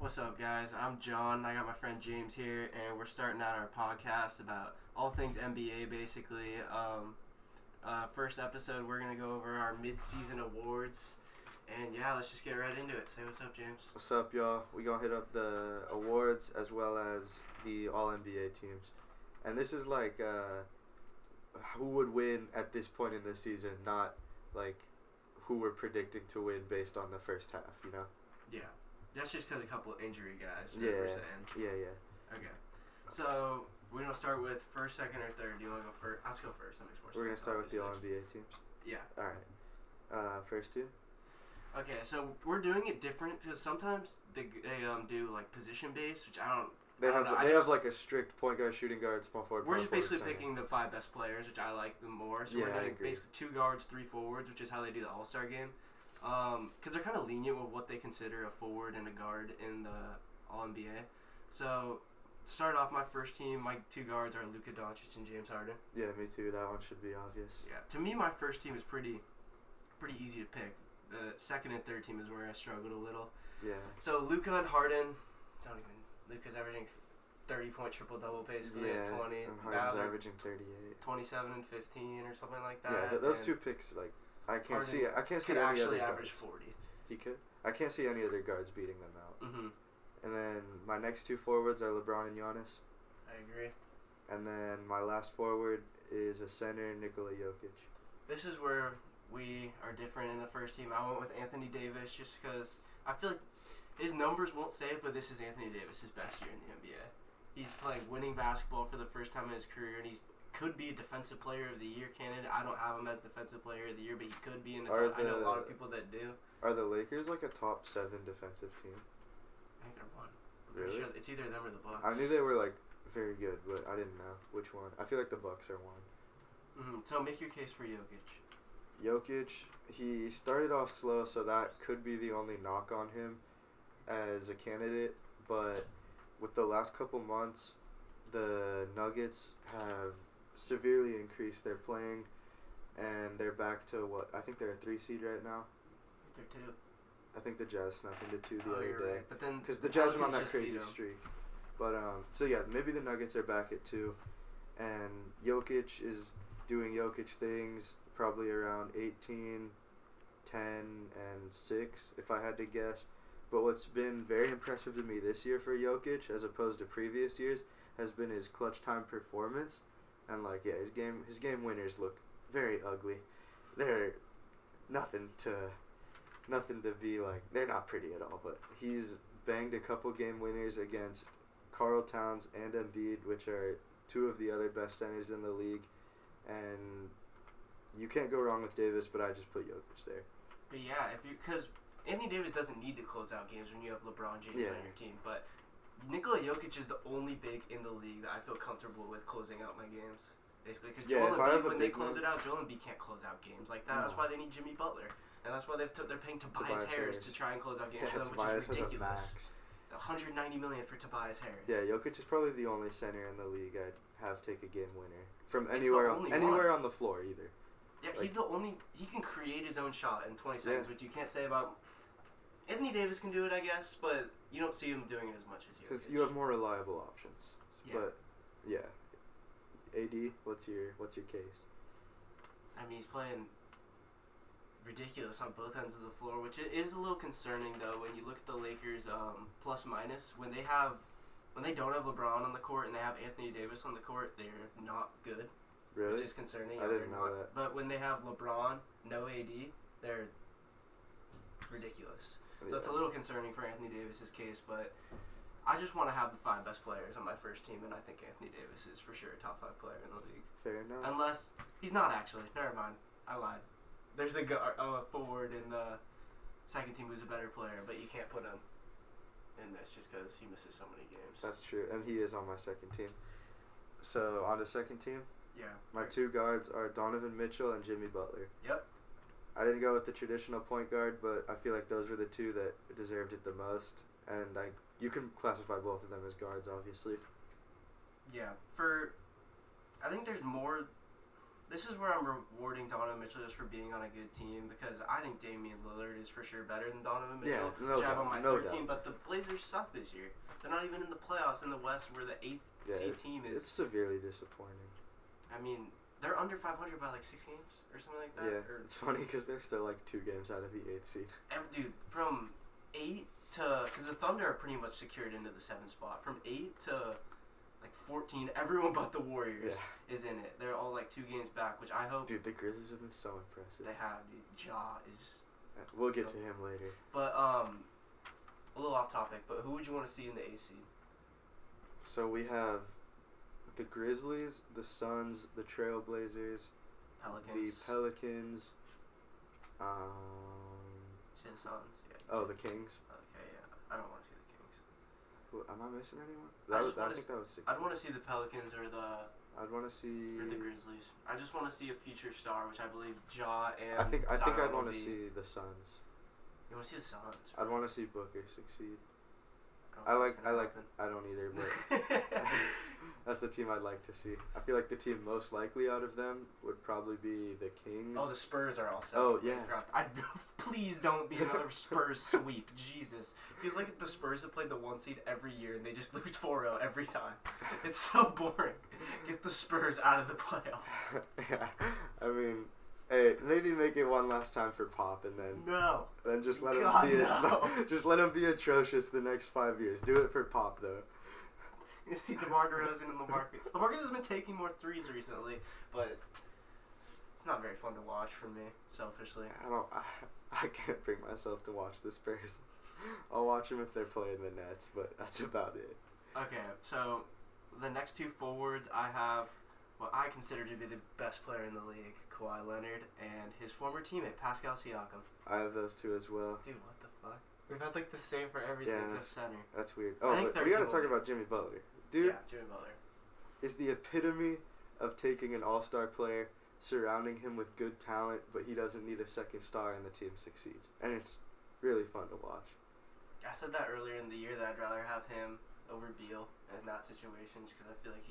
What's up, guys? I'm John. I got my friend James here, and we're starting out our podcast about all things NBA, basically. First episode, we're going to go over our mid-season awards. And yeah, let's just get right into it. Say what's up, James. What's up, y'all? We gonna hit up the awards as well as the All-NBA teams. And this is like who would win at this point in the season, not like who we're predicting to win based on the first half, you know? Yeah. That's just because a couple of injury guys. Yeah. We're saying. Yeah. Okay. So, we're going to start with first, second, or third. Do you want to go first? Let's go first. That makes more sense. We're gonna start with the All-NBA teams. Yeah. Alright. First two? Okay, so we're doing it different because sometimes they do like position based, which I don't. They I don't know. have like a strict point guard, shooting guard, small forward. We're just basically center. picking the 5 best players, which I like them more. So Yeah, we're I doing agree. basically 2 guards, 3 forwards, which is how they do the All-Star game. Because they're kind of lenient with what they consider a forward and a guard in the All-NBA. So, to start off, my first team, my 2 guards are Luka Doncic and James Harden. Yeah, me too. That one should be obvious. Yeah. To me, my first team is pretty easy to pick. The second and third team is where I struggled a little. Yeah. So Luka and Harden, Luka's averaging 30-point triple-double basically at 20. And Now Harden's they're averaging 38. 27 and 15 or something like that. Yeah, those and 2 picks, like, I can't Harden see could any actually other average guards. 40. He could. I can't see any other guards beating them out. Mm-hmm. And then my next 2 forwards are LeBron and Giannis. I agree. And then my last forward is a center, Nikola Jokic. This is where we are different in the first team. I went with Anthony Davis just because I feel like his numbers won't say it, but this is Anthony Davis' best year in the NBA. He's playing winning basketball for the first time in his career, and he could be a Defensive Player of the Year candidate. I don't have him as Defensive Player of the Year, but he could be in the top. I know a lot of people that do. Are the Lakers like a top 7 defensive team? I think they're 1. Really? Sure it's either them or the Bucks. I knew they were like very good, but I didn't know which one. I feel like the Bucks are 1. Mm-hmm. So make your case for Jokic. Jokic, he started off slow, so that could be the only knock on him as a candidate. But with the last couple months, the Nuggets have severely increased their playing, and they're back to what I think they're a 3 seed right now. They're 2. I think the Jazz snapped into 2 the other you're day. right. But then Because the Jazz went on that Pelicans just beat crazy 'em. streak. But, so yeah, maybe the Nuggets are back at 2. And Jokic is doing Jokic things, probably around 18, 10, and 6, if I had to guess. But what's been very impressive to me this year for Jokic, as opposed to previous years, has been his clutch time performance. And, like, yeah, his game winners look very ugly. They're nothing to be like, they're not pretty at all, but he's banged a couple game winners against Karl Towns and Embiid, which are 2 of the other best centers in the league, and you can't go wrong with Davis, but I just put Jokic there. But yeah, because Anthony Davis doesn't need to close out games when you have LeBron James on your team, but Nikola Jokic is the only big in the league that I feel comfortable with closing out my games. Basically, because Joel Embiid, when they close it out, Joel Embiid can't close out games like that. No. That's why they need Jimmy Butler. And that's why they're paying Tobias Harris to try and close out games for them, which is ridiculous. $190 million for Tobias Harris. Yeah, Jokic is probably the only center in the league I'd have take a game winner from anywhere on the floor either. Yeah, like, he's the only. He can create his own shot in 20 seconds, which you can't say about. Anthony Davis can do it, I guess, but you don't see him doing it as much as Jokic. Because you have more reliable options. Yeah. But yeah, AD, what's your case? I mean, he's playing ridiculous on both ends of the floor, which is a little concerning though when you look at the Lakers plus minus when they don't have LeBron on the court and they have Anthony Davis on the court, they're not good. Really? Which is concerning. I didn't know that. But when they have LeBron, no AD, they're ridiculous. So it's a little concerning for Anthony Davis's case, but I just want to have the 5 best players on my first team, and I think Anthony Davis is for sure a top 5 player in the league. Fair enough. Unless he's not actually. Never mind. I lied. There's a forward in the second team who's a better player, but you can't put him in this just because he misses so many games. That's true, and he is on my second team. So, on the second team? Yeah. My 2 guards are Donovan Mitchell and Jimmy Butler. Yep. I didn't go with the traditional point guard, but I feel like those were the 2 that deserved it the most. And you can classify both of them as guards, obviously. Yeah. I think there's This is where I'm rewarding Donovan Mitchell just for being on a good team because I think Damian Lillard is for sure better than Donovan Mitchell, which I have on my third team. But the Blazers suck this year. They're not even in the playoffs in the West, where the 8th seed team is. It's severely disappointing. I mean, they're under 500 by like 6 games or something like that. Yeah, it's funny because they're still like 2 games out of the 8th seed. Dude, from 8 to, because the Thunder are pretty much secured into the 7th spot. From 8 to like 14, everyone but the Warriors is in it. They're all like 2 games back, which I hope. Dude, the Grizzlies have been so impressive. They have, dude. Ja is. We'll get to him later. But a little off topic. But who would you want to see in the A seed? So we have the Grizzlies, the Suns, the Trailblazers, Pelicans. the Pelicans. See the Suns. Yeah. Oh, the Kings. Okay, yeah. I don't want to see the Kings. Am I missing anyone? I think that was 6. I'd want to see the Pelicans or the. I'd want to see. Or the Grizzlies. I just want to see a future star, which I believe Ja and. I think Zion I'd want to see the Suns. You want to see the Suns? Right? I'd want to see Booker succeed. I don't either, but that's the team I'd like to see. I feel like the team most likely out of them would probably be the Kings. Oh, the Spurs are also. Oh, yeah. Please don't be another Spurs sweep. Jesus. Feels like the Spurs have played the 1 seed every year and they just lose 4-0 every time. It's so boring. Get the Spurs out of the playoffs. Yeah. I mean, hey, maybe make it one last time for Pop and then just let him just let him be atrocious the next 5 years. Do it for Pop though. You see DeMar DeRozan and LaMarcus. LaMarcus has been taking more threes recently, but it's not very fun to watch for me, selfishly. I can't bring myself to watch the Spurs. I'll watch them if they're playing the Nets, but that's about it. Okay, so the next 2 forwards I have what I consider to be the best player in the league, Kawhi Leonard, and his former teammate, Pascal Siakam. I have those 2 as well. Dude, what the fuck? We've had like the same for everything except center. That's weird. Oh, but we gotta talk about Jimmy Butler. Dude, yeah, Jimmy Butler is the epitome of taking an all-star player, surrounding him with good talent, but he doesn't need a second star and the team succeeds. And it's really fun to watch. I said that earlier in the year that I'd rather have him over Beal in that situation because I feel like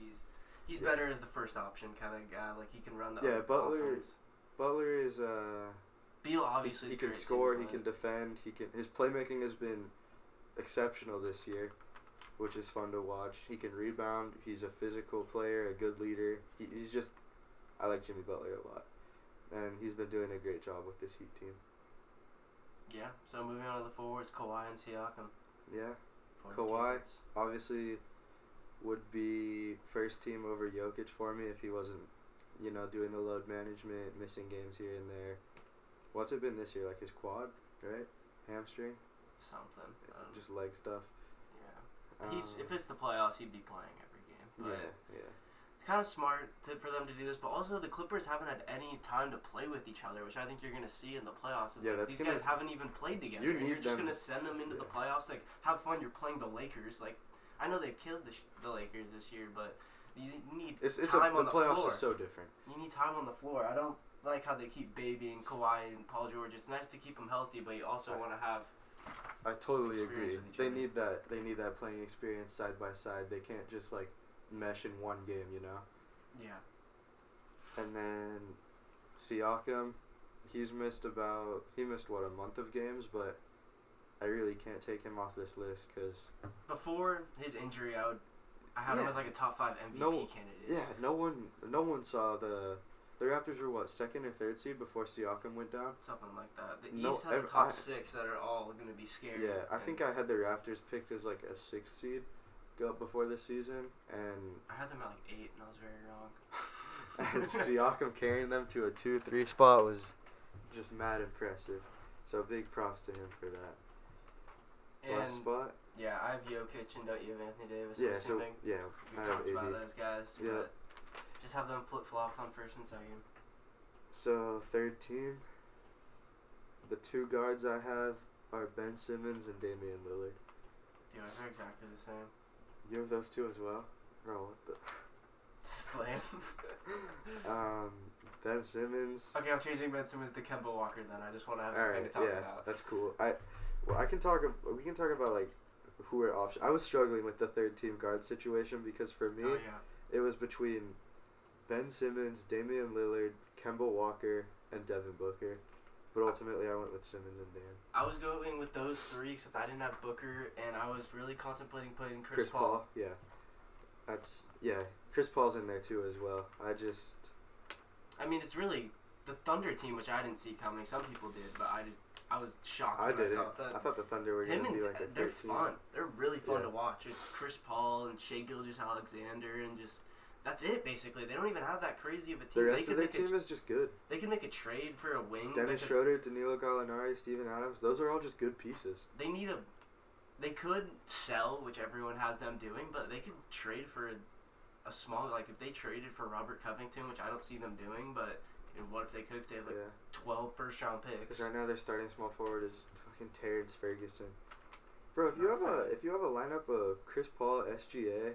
he's better as the first option kind of guy. Like he can run the offense. Butler is Beal obviously he can score, he can defend, his playmaking has been exceptional this year, which is fun to watch. He can rebound. He's a physical player, a good leader. I like Jimmy Butler a lot, and he's been doing a great job with this Heat team. Yeah. So moving on to the forwards, Kawhi and Siakam. Yeah. Kawhi obviously would be first team over Jokic for me if he wasn't, doing the load management, missing games here and there. What's it been this year? Like his quad, right? Hamstring? Something. Just leg stuff. Yeah. If it's the playoffs, he'd be playing every game. But yeah. It's kind of smart for them to do this, but also the Clippers haven't had any time to play with each other, which I think you're going to see in the playoffs. These guys haven't even played together. You're just going to send them into the playoffs. Like, have fun. You're playing the Lakers. Like, I know they killed the Lakers this year, but you need time on the floor. The playoffs is so different. You need time on the floor. I don't like how they keep babying Kawhi and Paul George. It's nice to keep them healthy, but you also want to have. I totally agree. They need that. They need that playing experience side by side. They can't just mesh in one game, Yeah. And then Siakam, he missed a month of games, but I really can't take him off this list because before his injury, I had him as a top 5 MVP candidate. Yeah, no one saw the Raptors were what, 2nd or 3rd seed before Siakam went down? Something like that. The East has a top 6 that are all going to be scary. Yeah, I think I had the Raptors picked as a 6th seed before this season, and I had them at 8, and I was very wrong. And Siakam carrying them to a 2-3 spot was just mad impressive. So big props to him for that. And last spot? Yeah, I have Jokic and don't you have Anthony Davis? Yeah, we talked about those guys. Yeah. But just have them flip-flopped on 1st and 2nd. So 3rd team, the 2 guards I have are Ben Simmons and Damian Lillard. Dude, they're exactly the same. You have those 2 as well? Bro, what the... Slam. Ben Simmons. Okay, I'm changing Ben Simmons to Kemba Walker then. I just want to have something to talk about. That's cool. We can talk about who are options. I was struggling with the 3rd team guard situation because for me, it was between Ben Simmons, Damian Lillard, Kemba Walker, and Devin Booker. But ultimately, I went with Simmons and Dame. I was going with those three, except I didn't have Booker, and I was really contemplating putting Chris Paul. Yeah. Chris Paul's in there too as well. I mean, it's really the Thunder team, which I didn't see coming. Some people did, but I was shocked I when didn't. I saw that. I thought the Thunder were going to be like a 13. They're fun. They're really fun to watch. It's Chris Paul and Shai Gilgeous-Alexander and just... That's it, basically. They don't even have that crazy of a team. The rest of their team is just good. They can make a trade for a wing. Dennis Schroeder, Danilo Gallinari, Steven Adams. Those are all just good pieces. They could sell, which everyone has them doing, but they could trade for a small... Like, if they traded for Robert Covington, which I don't see them doing, but... And what if they could? 'Cause they have 12 first-round picks. Because right now their starting small forward is fucking Terrence Ferguson. Bro, if you have a lineup of Chris Paul, SGA,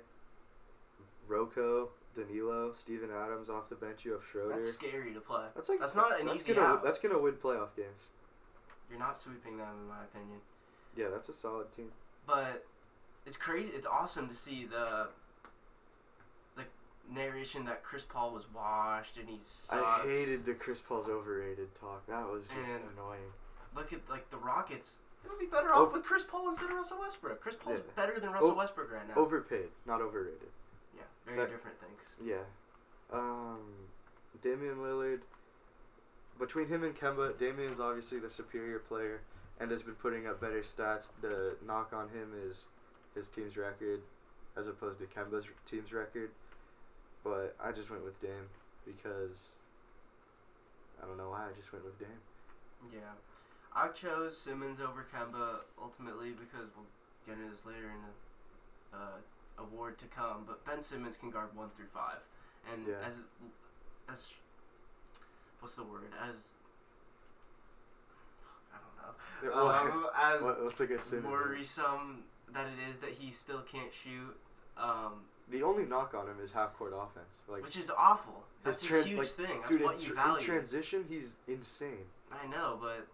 Rocco, Danilo, Steven Adams off the bench, you have Schroeder. That's scary to play. That's not an easy out. That's gonna win playoff games. You're not sweeping them, in my opinion. Yeah, that's a solid team. But it's crazy. It's awesome to see the narration that Chris Paul was washed and he sucks. I hated the Chris Paul's overrated talk. That was just annoying. Look at the Rockets. They would be better off with Chris Paul instead of Russell Westbrook. Chris Paul's better than Russell Westbrook right now. Overpaid, not overrated. Yeah, very different things. Yeah. Damian Lillard. Between him and Kemba, Damian's obviously the superior player and has been putting up better stats. The knock on him is his team's record as opposed to Kemba's team's record. But I just went with Dame because I don't know why. I just went with Dame. Yeah. I chose Simmons over Kemba ultimately because we'll get into this later in the award to come. But Ben Simmons can guard 1 through 5. And as what's the word? I don't know. As what's a good synonym? Worrisome that it is that he still can't shoot. The only knock on him is half-court offense, which is awful. That's a huge thing. That's what you value. In transition, he's insane. I know, but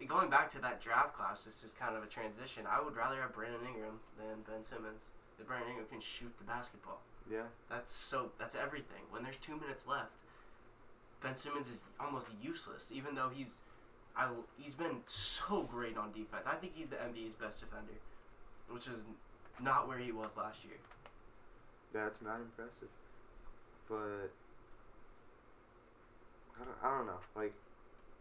going back to that draft class, this is kind of a transition. I would rather have Brandon Ingram than Ben Simmons. If Brandon Ingram can shoot the basketball. Yeah. That's everything. When there's 2 minutes left, Ben Simmons is almost useless, even though he's been so great on defense. I think he's the NBA's best defender, which is not where he was last year. Yeah, it's mad impressive. But I don't know. Like,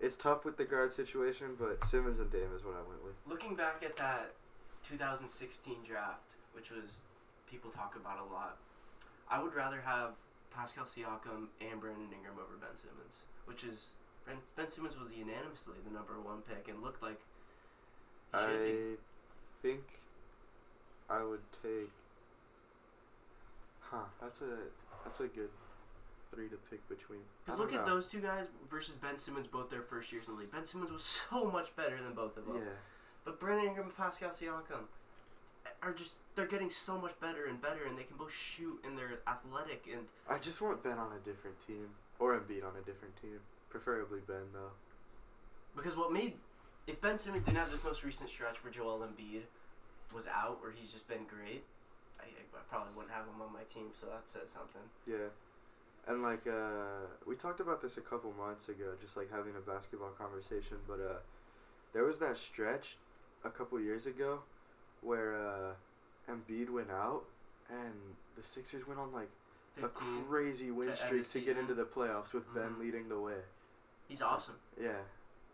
it's tough with the guard situation, but Simmons and Dame is what I went with. Looking back at that 2016 draft, which was people talk about a lot, I would rather have Pascal Siakam and Brandon Ingram over Ben Simmons, which is Ben Simmons was unanimously the number 1 pick and looked like he should be. I think I would take. That's a good 3 to pick between. Because look at those two guys versus Ben Simmons, both their first years in the league. Ben Simmons was so much better than both of them. Yeah. But Brandon Ingram and Pascal Siakam they're getting so much better, and they can both shoot and they're athletic. And I just want Ben on a different team, or Embiid on a different team. Preferably Ben, though. Because if Ben Simmons didn't have this most recent stretch where Joel Embiid was out, where he's just been great, I probably wouldn't have him on my team, so that says something. Yeah. And, we talked about this a couple months ago, just, having a basketball conversation, but, there was that stretch a couple years ago where, Embiid went out, and the Sixers went on, a crazy win streak to get into the playoffs with Ben leading the way. He's awesome. Yeah.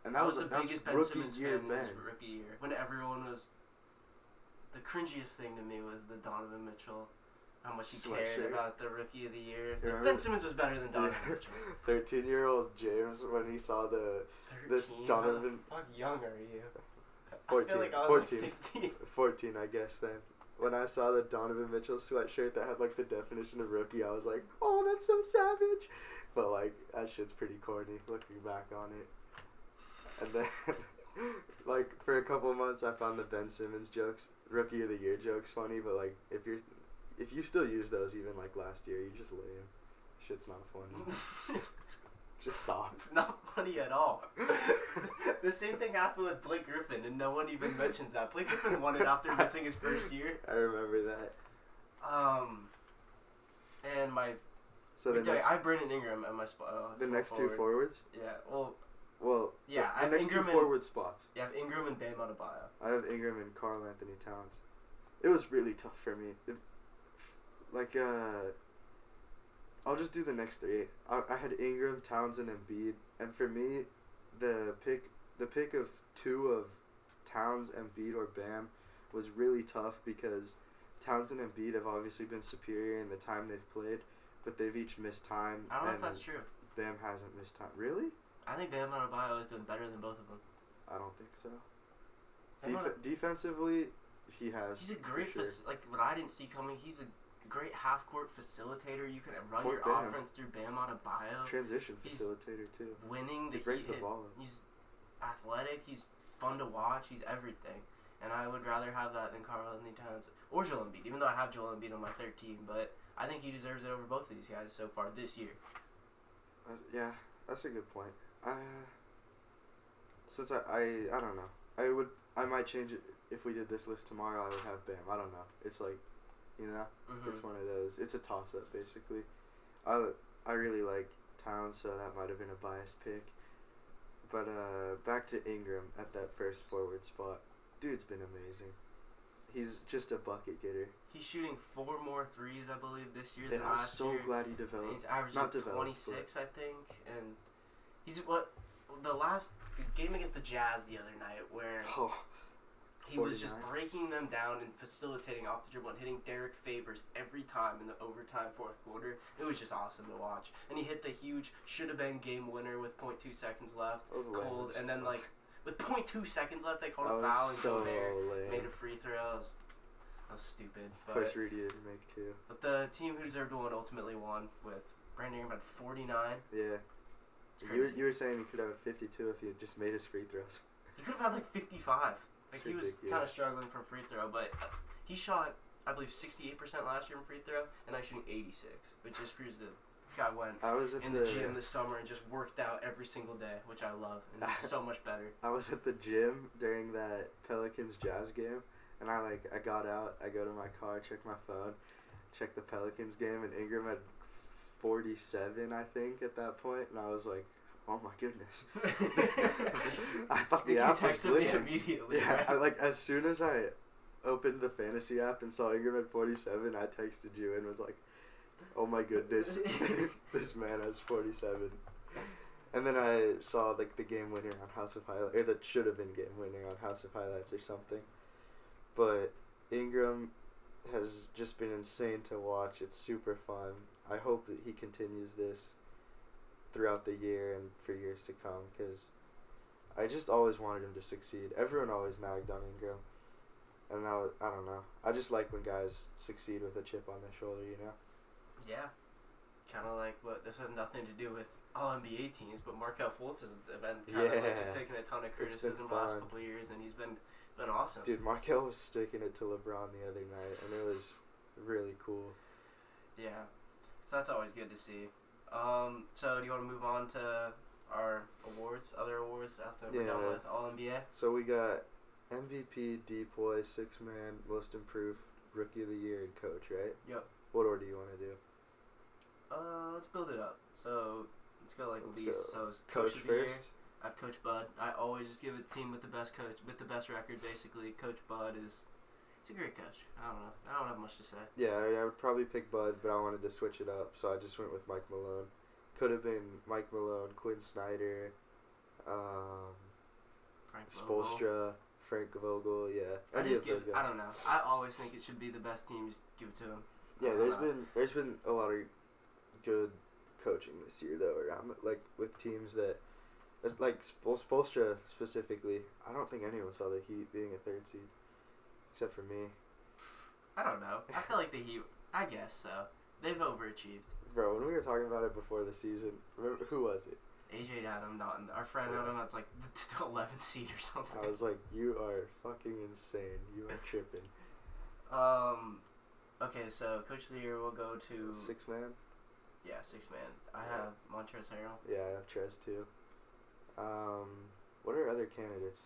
And that was the biggest Ben Simmons fan in his rookie year. When everyone was... The cringiest thing to me was the Donovan Mitchell. How much he cared about the rookie of the year. Ben Simmons was better than Donovan Mitchell. 13-year-old James, when he saw this Donovan... How young are you? 14. I feel like I was 15. 14, I guess, then. When I saw the Donovan Mitchell sweatshirt that had, the definition of rookie, I was like, oh, that's so savage. But, that shit's pretty corny, looking back on it. And then, for a couple of months, I found the Ben Simmons jokes, Rookie of the Year jokes funny, but, if you still use those even, last year, you're just lame. Shit's not funny. Just stop. It's not funny at all. The same thing happened with Blake Griffin, and no one even mentions that. Blake Griffin won it after missing his first year. I remember that. And my So I have Brandon Ingram at my spot. the next forward. two forwards. Yeah. Well. Yeah. The next Ingram two forward spots. You have Ingram and Bam Adebayo. I have Ingram and Karl Anthony Towns. It was really tough for me. I'll just do the next three. I had Ingram, Towns, and Embiid, and for me, the pick of two of Towns, Embiid, or Bam was really tough because Towns and Embiid have obviously been superior in the time they've played, but they've each missed time. I don't know if that's true. Bam hasn't missed time. Really? I think Bam Adebayo has been better than both of them. I don't think so. Defensively, he has. He's a great what I didn't see coming. He's a great half court facilitator. You can run your offense through Bam Adebayo. Transition facilitator too. Winning the brings the ball in. He's athletic. He's fun to watch. He's everything. And I would rather have that than Karl Anthony Towns or Joel Embiid. Even though I have Joel Embiid on my third team, but I think he deserves it over both of these guys so far this year. Yeah, that's a good point. Since I don't know. I might change it if we did this list tomorrow. I would have Bam. I don't know. It's like, it's one of those. It's a toss up basically. I really like Towns, so that might have been a biased pick. But back to Ingram at that first forward spot. Dude's been amazing. He's just a bucket getter. He's shooting 4 more threes, I believe, this year than last year. I'm so glad he developed. And he's averaging 26, I think. And he's the game against the Jazz the other night where he was just breaking them down and facilitating off the dribble and hitting Derek Favors every time in the overtime fourth quarter. It was just awesome to watch. And he hit the huge should-have-been game winner with 0.2 seconds left. Cold. And then, with 0.2 seconds left, they called a foul and Gobert made a free throw. That was stupid. Of course, Rudy didn't make two. But the team who deserved to win ultimately won with Brandon Ingram at 49. Yeah. You were saying he could have a 52 if he had just made his free throws. He could have had 55. He was kind of struggling for free throw, but he shot, I believe, 68% last year from free throw, and now shooting 86, which just proves that this guy went in the gym this summer and just worked out every single day, which I love, and it's so much better. I was at the gym during that Pelicans Jazz game, and I got out, I go to my car, check my phone, check the Pelicans game, and Ingram had 47, I think, at that point, and I was like, oh my goodness. I thought the app was glitching. Immediately. Yeah, right? As soon as I opened the fantasy app and saw Ingram at 47, I texted you and was like, oh my goodness, this man has 47. And then I saw the game winner on House of Highlights, or that should have been game winner on House of Highlights or something. But Ingram has just been insane to watch. It's super fun. I hope that he continues this throughout the year and for years to come, because I just always wanted him to succeed. Everyone always nagged on Ingram, and now I don't know. I just like when guys succeed with a chip on their shoulder, Yeah, kind of like this has nothing to do with all NBA teams, but Markelle Fultz has been just taking a ton of criticism the last couple of years, and he's been awesome. Dude, Markelle was sticking it to LeBron the other night, and it was really cool. Yeah, so that's always good to see. So do you want to move on to our other awards after we're done with All-NBA? So we got MVP, Depoy, 6-man, Most Improved, Rookie of the Year, and Coach, right? Yep. What order do you want to do? Let's build it up. So let's go least. So Coach of the first. Year, I have Coach Bud. I always just give it a team with the best coach, with the best record, basically. Coach Bud is... He's a great coach. I don't know. I don't have much to say. Yeah, I would probably pick Bud, but I wanted to switch it up, so I just went with Mike Malone. Could have been Mike Malone, Quinn Snyder, Frank Spoelstra, Frank Vogel, yeah. I don't know. I always think it should be the best team. Just give it to him. Yeah, there's been a lot of good coaching this year though around with teams that, Spoelstra specifically. I don't think anyone saw the Heat being a 3rd seed. Except for me. I don't know. I feel like the Heat, I guess so. They've overachieved. Bro, when we were talking about it before the season, remember, who was it? AJ Adam Naughton. Our friend Adam, that's the 11th seed or something. I was like, you are fucking insane. You are tripping. Okay, so Coach of the Year will go to... 6-man? Yeah, 6-man. I have Montrezl Harrell. Yeah, I have Trez too. What are other candidates?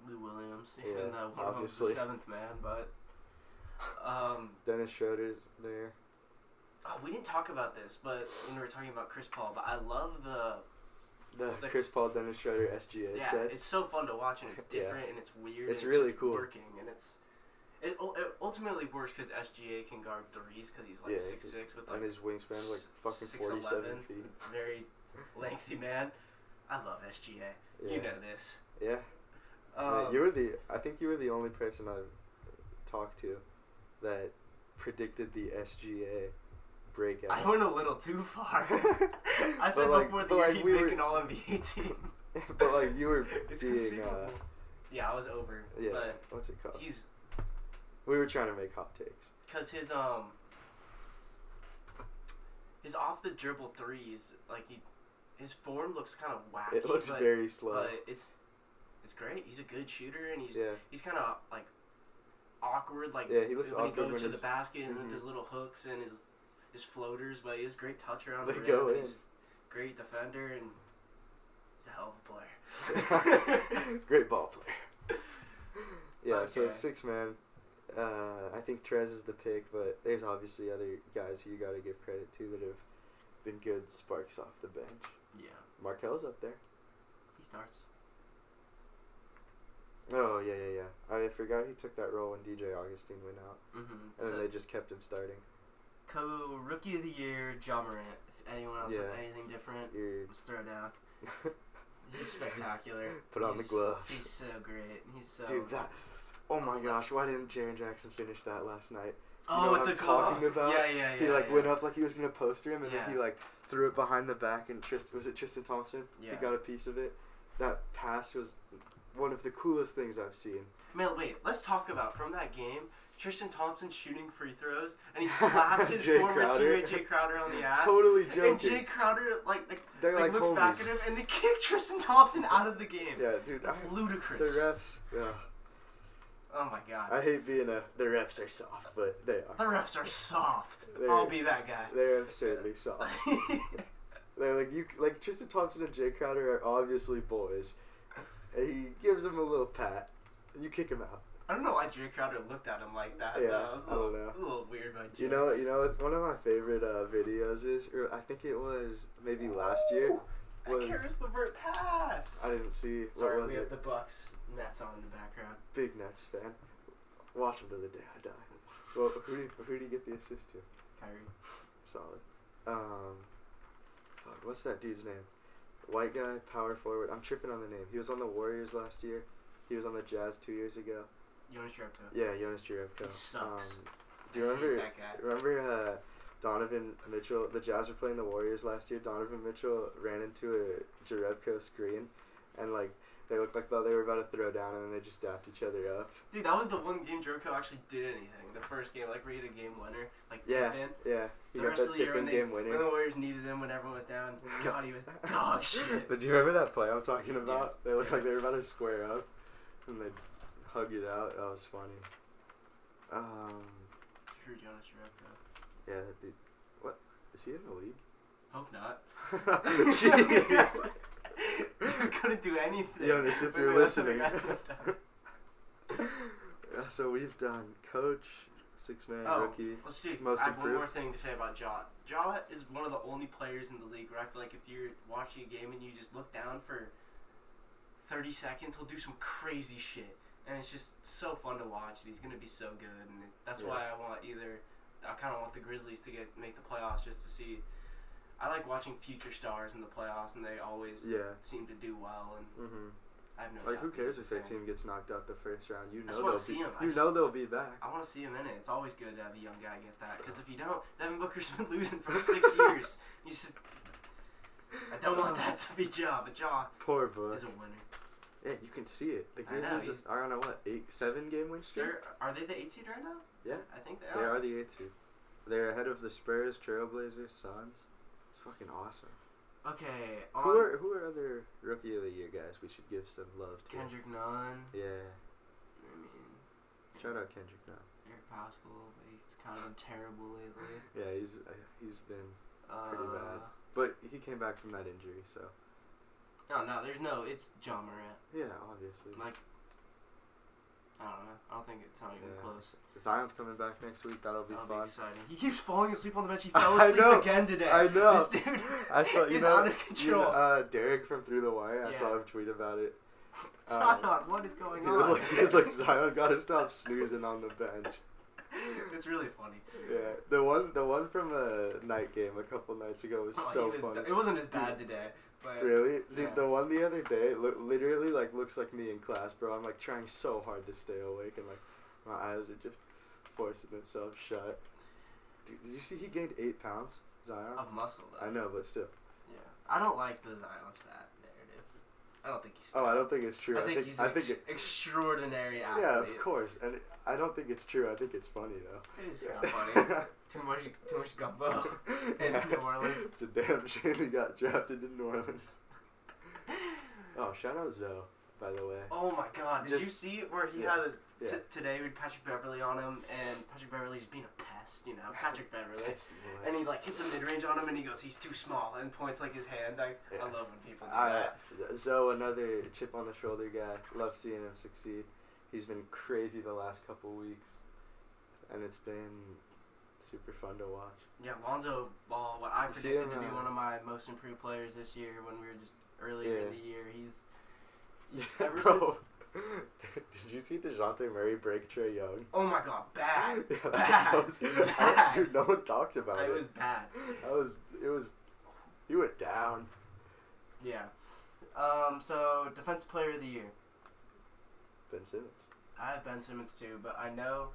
Lou Williams, even though one obviously. of them's the 7th man, but Dennis Schroeder's there. Oh, we didn't talk about this, but when we were talking about Chris Paul, but I love the Chris Paul Dennis Schroeder SGA yeah, sets. it's so fun to watch, and it's different, and it's weird. It's and really just cool. Working, and it ultimately works because SGA can guard threes because he's like 6'6" with like and his wingspan's like fucking 47 feet. Very lengthy man. I love SGA. Yeah. You know this. Yeah. I think you were the only person I've talked to that predicted the SGA breakout. I went a little too far. I said before the year he'd make an All-NBA team. But like you were it's being conceivable. Yeah, I was over. Yeah. But what's it called? We were trying to make hot takes. Cause his off the dribble threes, like his form looks kind of wacky. It looks very slow. But it's great. He's a good shooter, and he's kind of like awkward. Like he looks when awkward he goes to the basket and with his little hooks and his floaters. But he has great touch around the rim. Go in. He's a great defender, and he's a hell of a player. Great ball player. Yeah. Okay. So 6-man. I think Trez is the pick, but there's obviously other guys who you got to give credit to that have been good sparks off the bench. Yeah. Markel's up there. He starts. Oh, yeah. I forgot he took that role when DJ Augustine went out. Mm-hmm. And then they just kept him starting. Rookie of the Year, Ja Morant. If anyone else has anything different, let's throw down. He's spectacular. Put on the gloves. He's so great. He's so... Dude, that... Oh my gosh, why didn't Jaren Jackson finish that last night? You know what I'm talking about? Yeah. He went up like he was gonna poster him, and then he threw it behind the back, and was it Tristan Thompson? Yeah. He got a piece of it. That pass was one of the coolest things I've seen. Man, wait, let's talk about from that game. Tristan Thompson shooting free throws, and he slaps his former teammate Jay Crowder on the ass. Totally joking. And Jay Crowder like looks homies. back at him, and they kick Tristan Thompson out of the game. Yeah, dude, it's ludicrous. The refs, yeah. Oh my god. I hate being the refs are soft, but they are. The refs are soft. I'll be that guy. They're absurdly soft. They're like Tristan Thompson and Jay Crowder are obviously boys. And he gives him a little pat, and you kick him out. I don't know why Jay Crowder looked at him like that. Yeah, It was I don't know. a little weird by Jay. You know, it's one of my favorite videos or I think it was maybe last year. That Karis LeVert pass. I didn't see. Sorry, what was we have it? the Bucks Nets on in the background. Big Nets fan. Watch them to the day I die. Well, who do you get the assist to? Kyrie. Solid. Fuck, what's that dude's name? White guy, power forward. I'm tripping on the name. He was on the Warriors last year. He was on the Jazz 2 years ago. Jonas Jerebko. Yeah, Jonas Jerebko. He sucks. Do you remember? That guy. Remember Donovan Mitchell? The Jazz were playing the Warriors last year. Donovan Mitchell ran into a Jerebko screen, and they looked like they were about to throw down, and then they just dapped each other up. Dude, that was the one game Jerebko actually did anything. The first game, where he had a game winner, tip in. Yeah. He the got rest that of the year, tip-in game winner. When the Warriors needed him, when everyone was down, God, he was dog shit. But do you remember that play I'm talking about? Yeah. They looked like they were about to square up, and they hug it out. That was funny. True Jonas Jerebko. Yeah, that dude. What? Is he in the league? Hope not. Jeez. Couldn't do anything. Jonas, if you're listening. So we've done coach, 6-man rookie. Let's see. Most I have improved. one more thing to say about Ja. Ja is one of the only players in the league where I feel like if you're watching a game and you just look down for 30 seconds, he'll do some crazy shit. And it's just so fun to watch, and he's going to be so good. And that's why I kind of want the Grizzlies to make the playoffs just to see. I like watching future stars in the playoffs, and they always seem to do well. And I have no doubt. Who cares if their team gets knocked out the first round? You know they'll be back. I want to see him in it. It's always good to have a young guy get that. Because if you don't, Devin Booker's been losing for 6 years. I don't want that to be Ja, but Ja Poor Book is a winner. Yeah, you can see it. The Grizzlies are on a 7 game win streak? Are they the 8th seed right now? Yeah. I think they are. They are the 8th seed. They're ahead of the Spurs, Trailblazers, Suns. It's fucking awesome. Okay. Who are other Rookie of the Year guys we should give some love to? Kendrick Nunn. Yeah. I mean. Shout out Kendrick Nunn. Eric Pascal, but he's kind of been terrible lately. Yeah, he's been pretty bad. But he came back from that injury, so. No, it's Ja Morant. Yeah, obviously. I don't know. I don't think it's not even close. Zion's coming back next week. That'll be fun. Be exciting. He keeps falling asleep on the bench. He fell asleep again today. I know. This dude I saw, is out of control. Derek from Through the Wire. I saw him tweet about it. Zion, what is going on? He was like, Zion got to stop snoozing on the bench. It's really funny. Yeah, the one from a night game a couple nights ago was funny. It wasn't as bad today, but really, dude, the one the other day literally like looks like me in class, bro. I'm like trying so hard to stay awake, and like my eyes are just forcing themselves shut. Dude, did you see he gained 8 pounds, Zion? Of muscle, though. I know, but still. Yeah, I don't like the Zion's fat narrative. I don't think he's fat. Oh, I don't think it's true. I think he's an extraordinary athlete. Yeah, of course, and I don't think it's true. I think it's funny though. It is kind of funny. Too much gumbo in New Orleans. It's a damn shame he got drafted in New Orleans. Oh, shout out Zoe, by the way. Oh my God! Did you see where he had today with Patrick Beverley on him, and Patrick Beverley's being a pest, you know, Patrick Beverley, and he like hits a mid range on him, and he goes, "He's too small," and points like his hand. I love when people do that. Zoe, another chip on the shoulder guy. Love seeing him succeed. He's been crazy the last couple weeks, and it's been super fun to watch. Yeah, Lonzo Ball, what I predicted to be one of my most improved players this year when we were just earlier in the year. He's ever since. Did you see DeJounte Murray break Trae Young? Oh my God, bad. Bad. Dude, no one talked about it. It was bad. He went down. Yeah. So, Defensive Player of the Year. Ben Simmons. I have Ben Simmons too, but I know.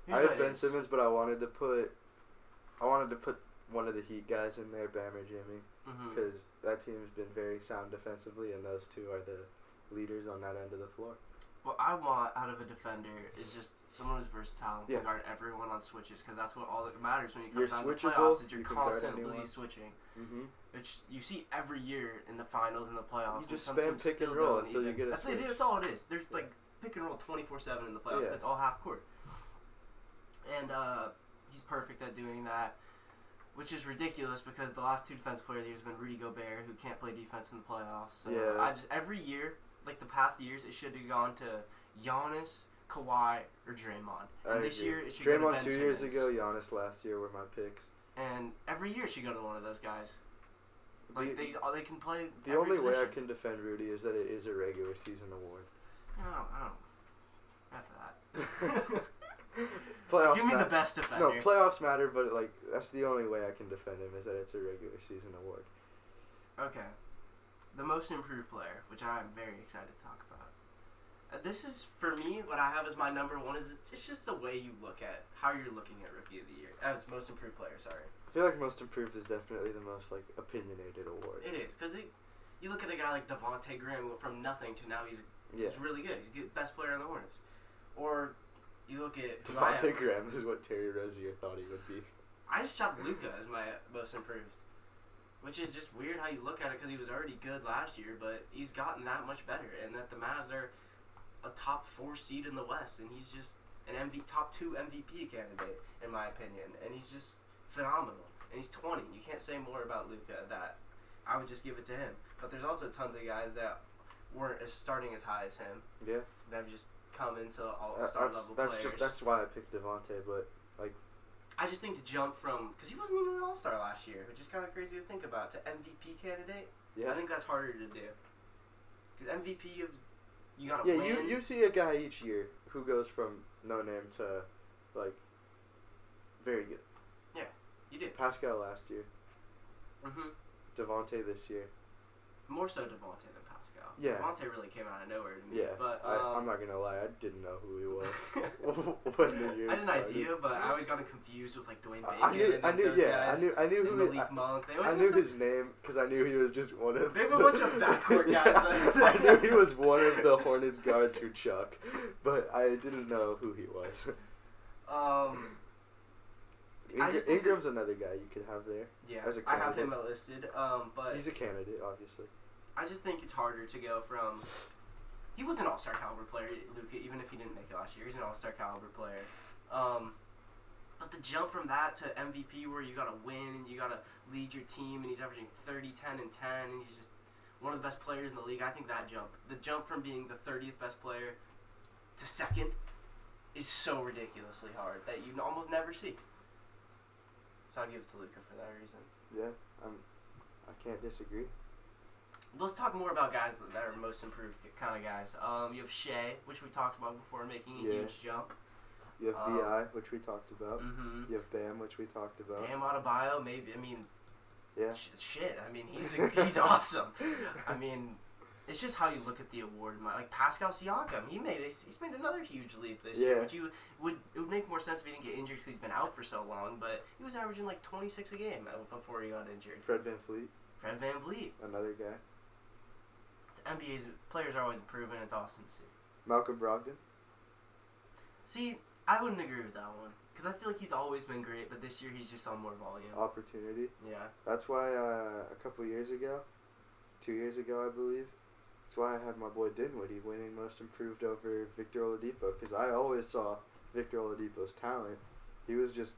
I had Ben Simmons, but I wanted to put one of the Heat guys in there, Bam or Jimmy, because that team has been very sound defensively, and those two are the leaders on that end of the floor. What I want out of a defender is just someone who's versatile and can guard everyone on switches, because that's what all that matters when you come down to the playoffs. Is you're constantly switching, which you see every year in the finals and the playoffs. You just spam pick and roll until you get a switch. That's all it is. There's like pick and roll 24/7 in the playoffs. It's all half court, and he's perfect at doing that. Which is ridiculous because the last two defensive player of the year has been Rudy Gobert, who can't play defense in the playoffs. So every year, like the past years, it should have gone to Giannis, Kawhi, or Draymond. And this year, it should go to Ben Simmons. 2 years ago, Giannis last year were my picks. And every year, it should go to one of those guys. Like they can play. The only way I can defend Rudy is that it is a regular season award. I don't. After that. Playoffs Give me the best defender. No, playoffs matter, but like that's the only way I can defend him is that it's a regular season award. Okay. The most improved player, which I'm very excited to talk about. This is, for me, what I have as my number one is it's just the way you look at how you're looking at Rookie of the Year. As most improved player, sorry. I feel like most improved is definitely the most like opinionated award. It is, because you look at a guy like Devontae Graham who went from nothing to now he's really good. He's the best player on the Hornets. Or you look at Devontae Graham is what Terry Rozier thought he would be. I just chopped Luka as my most improved, which is just weird how you look at it because he was already good last year, but he's gotten that much better, and that the Mavs are a top 4 seed in the West, and he's just an top 2 MVP candidate in my opinion, and he's just phenomenal. And he's 20. You can't say more about Luka. That I would just give it to him. But there's also tons of guys that weren't starting as high as him. Yeah. That have just come into all-star level players. That's why I picked Devontae, but like I just think to jump from, because he wasn't even an all-star last year, which is kind of crazy to think about, to MVP candidate. Yeah. I think that's harder to do. Because MVP, you gotta win. Yeah, you see a guy each year who goes from no name to like very good. Yeah, you do. Pascal last year. Devontae this year. More so Devontae than Pascal. Yeah. Devontae really came out of nowhere to me. Yeah, but I'm not gonna lie, I didn't know who he was when the year I had an started. idea, but I always got him confused with like Dwayne Bacon. I knew who Malik Monk. I knew his name because I knew he was just one of. They have a bunch of backcourt guys. I knew he was one of the Hornets guards who chuck, but I didn't know who he was. Ingram's another guy you could have there. Yeah, as a I have him listed. But he's a candidate, obviously. I just think it's harder to go from. He was an all-star caliber player, Luka, even if he didn't make it last year. He's an all-star caliber player. But the jump from that to MVP, where you gotta win and you gotta lead your team, and he's averaging 30, 10, and 10, and he's just one of the best players in the league. I think the jump from being the 30th best player to second is so ridiculously hard that you almost never see. So I'll give it to Luka for that reason. Yeah, I can't disagree. Let's talk more about guys that are most improved kind of guys. You have Shea, which we talked about before, making a huge jump. You have BI, which we talked about. Mm-hmm. You have Bam, which we talked about. Bam Adebayo, maybe. I mean, yeah. Shit. I mean, he's awesome. I mean, it's just how you look at the award. Like Pascal Siakam, he's made another huge leap this year. Which it would make more sense if he didn't get injured because he's been out for so long. But he was averaging like 26 a game before he got injured. Fred VanVleet. Another guy. NBA's players are always improving. It's awesome to see. Malcolm Brogdon. See, I wouldn't agree with that one because I feel like he's always been great, but this year he's just on more volume. Opportunity. Yeah. That's why a couple years ago, 2 years ago, I believe. That's why I had my boy Dinwiddie winning Most Improved over Victor Oladipo because I always saw Victor Oladipo's talent. He was just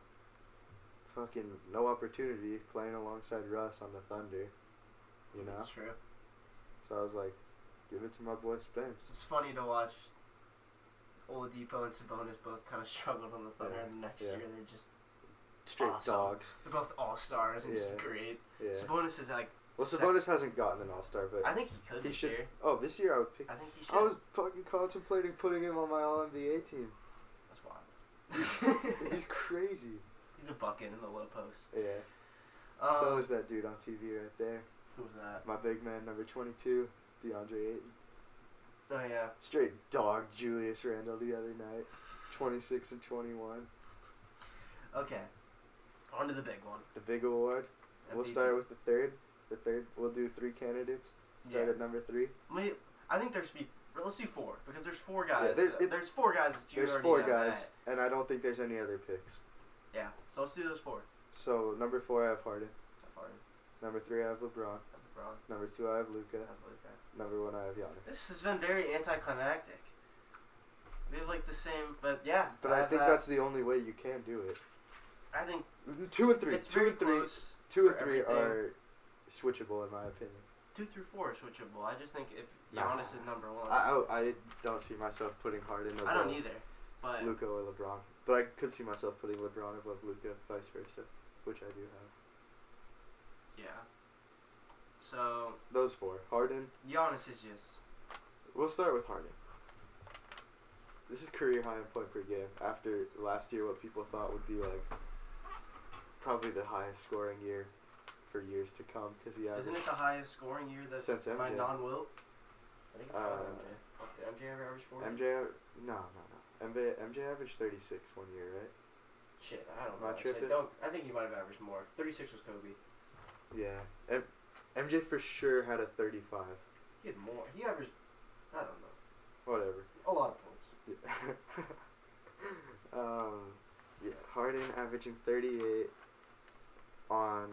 fucking no opportunity playing alongside Russ on the Thunder. You know. That's true. So I was like, give it to my boy Spence. It's funny to watch Oladipo and Sabonis both kind of struggled on the Thunder, and the next year they're just straight awesome. Dogs. They're both all-stars and just great. Yeah. Sabonis is like... Well, Sabonis hasn't gotten an all-star, but... I think he could this year. Oh, this year I would pick... I think he should. I was fucking contemplating putting him on my All-NBA team. That's wild. He's crazy. He's a bucket in the low post. Yeah. So is that dude on TV right there. Who's that? My big man, number 22, DeAndre Ayton. Oh, yeah. Straight dog Julius Randle the other night. 26 and 21. Okay. On to the big one. The big award. MVP. We'll start with the third. We'll do 3 candidates. Start at number 3. I think let's do 4, because there's 4 guys. Yeah, there's 4 guys that you There's 4 guys, and I don't think there's any other picks. Yeah, so let's do those 4. So, number 4, I have Harden. Number 3, I have LeBron. Number 2, I have Luka. Number 1, I have Giannis. This has been very anticlimactic. We have like the same, but yeah. But I think that's the only way you can do it. I think 2 and 3. It's very close. 2 and 3 are switchable in my opinion. 2 through 4 are switchable. I just think if Giannis is number 1. I don't see myself putting Harden above. I don't either. But Luka or LeBron. But I could see myself putting LeBron above Luka, vice versa, which I do have. Yeah. So those 4. Harden. Giannis is just... We'll start with Harden. This is career high in point per game. After last year, what people thought would be like probably the highest scoring year for years to come because he has. Isn't it the highest scoring year that since MJ? By non-Wilt? I think it's called MJ. Did MJ ever average 40? No. MJ averaged 36 one year, right? Shit, I don't know. I think he might have averaged more. 36 was Kobe. Yeah. MJ for sure had a 35. He had more. He averaged, I don't know. Whatever. A lot of points. Yeah. Harden averaging 38 on